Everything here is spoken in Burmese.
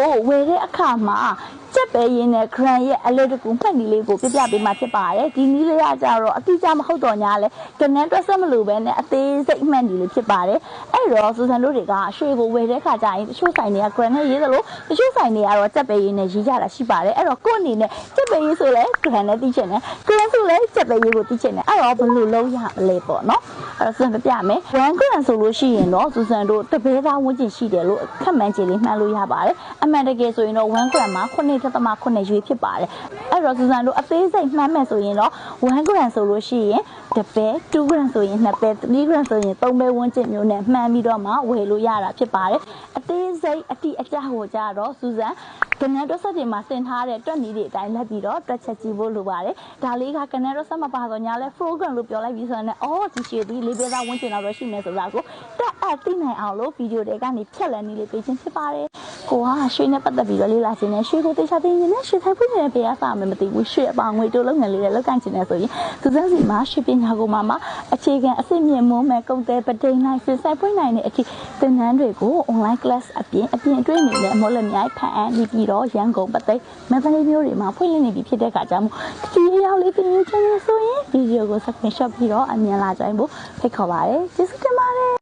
ကိုဝယ်တဲ့အခါမှာစက်ပဲရင်းနဲ့ grand ရဲ့အလဲတကူမှတ်နည်းလေးကိုပြပြပေးမှဖြစ်ပါတယ်ဒီနည်းလေးကကြတော့အတိအကျမဟုတ်တော့ညာလဲကနန်းတွက်ဆက်မလို့ပဲနဲ့အသေးစိတ်မှတ်နည်းလေးဖြစ်ပါတယ်အဲ့တော့စူဇန်တို့တွေကရွှေကိုဝယ်တဲ့ခါကျရင်တချို့ဆိုင်တွေက grand နဲ့ရေးသလိုတချို့ဆိုင်တွေကတော့စက်ပဲရင်းနဲ့ရေးကြတာရှိပါတယ်အဲ့တော့ကိုယ့်အနေနဲ့စက်ပဲရေးဆိုလဲ grand နဲ့တီးချင်တယ် grand ဆိုလဲစက်ပဲရေးကိုတီးချင်တယ်အဲ့တော့ဘယ်လိုလုပ်ရမလဲပေါ့နော်အဲ့တော့စူဇန်ပြပြမယ်1 grand ဆိုလို့ရှိရင်တော့စူဇန်တို့တပဲသားဝန်းကျင်ရှိတယ်လို့ခက်မှန်းခြေလေးမှန်းလို့ရပါတယ်အမှန်တကယ်ဆိုရင်တော့1 grand မှာ9.9ရွေးဖြစ်ပါတယ်အဲ့တော့စူဇန်တို့အသေးစိတ်မှန်းမယ်ဆိုရင်တော့1 gram ဆိုလို့ရှိရင်တပဲ2 gram ဆိုရင်2ပဲ3 gram ဆိုရင်3ပဲဝန်းကျင်မျိုးနဲ့မှန်းပြီးတော့မှဝယ်လို့ရတာဖြစ်ပါတယ်အသေးစိတ်အတိအကျဟိုကြတော့စူဇန်ကနန်းတွက်ဆက်တွေမှာတင်ထားတဲ့တွက်နည်းတွေအတိုင်းလက်ပြီးတော့တွက်ချက်ကြည့်ဖို့လိုပါတယ်ဒါလေးကကနန်းတွက်ဆက်မှာပါတော့ညာလဲ program လို့ပြောလိုက်ပြီးဆိုတော့အော်ဒီရှည်ဒီလေးပဲသားဝန်းကျင်တော့ရှိနေဆိုတာကိုတက်အပ်သိနိုင်အောင်လို့ဗီဒီယိုတွေကနေဖြတ်လည်နည်းလေးပေးခြင်းဖြစ်ပါတယ်ကိုကရွှေနဲ့ပတ်သက်ပြီးတော့လေးလာခြင်းနဲ့ရွှေကိုတေချာသိနေနဲ့ရွှေထိုင်ဖွင့်နေတဲ့ဘေးကစားမယ်မသိဘူးရွှေအပေါငွေတိုးလုံးငယ်လေးနဲ့လောက်ကန်ခြင်းနဲ့ဆိုရင်သူစမ်းစီမှာရွှေပညာကိုမှအခြေခံအစစ်မြင့်မွန်းမဲ့ကုန်တယ်ပဒိန်နိုင်စစ်ဆိုင်ဖွင့်နိုင်တဲ့အထိသင်တန်းတွေကို online class အပြင်အတွင်းနေနဲ့မော်လမြိုင်ဖန်အန်းပြီးတော့ရန်ကုန်ပသိမ်မန္တလေးမျိုးတွေမှာဖွင့်လှစ်နေပြီဖြစ်တဲ့အခါကျမှဒီရောက်လေးပြင်ချင်ဆိုရင်ဗီဒီယိုကို screenshot ပြီးတော့အမြင်လာကြိုင်ဖို့ဖိတ်ခေါ်ပါတယ်ကျေးဇူးတင်ပါတယ်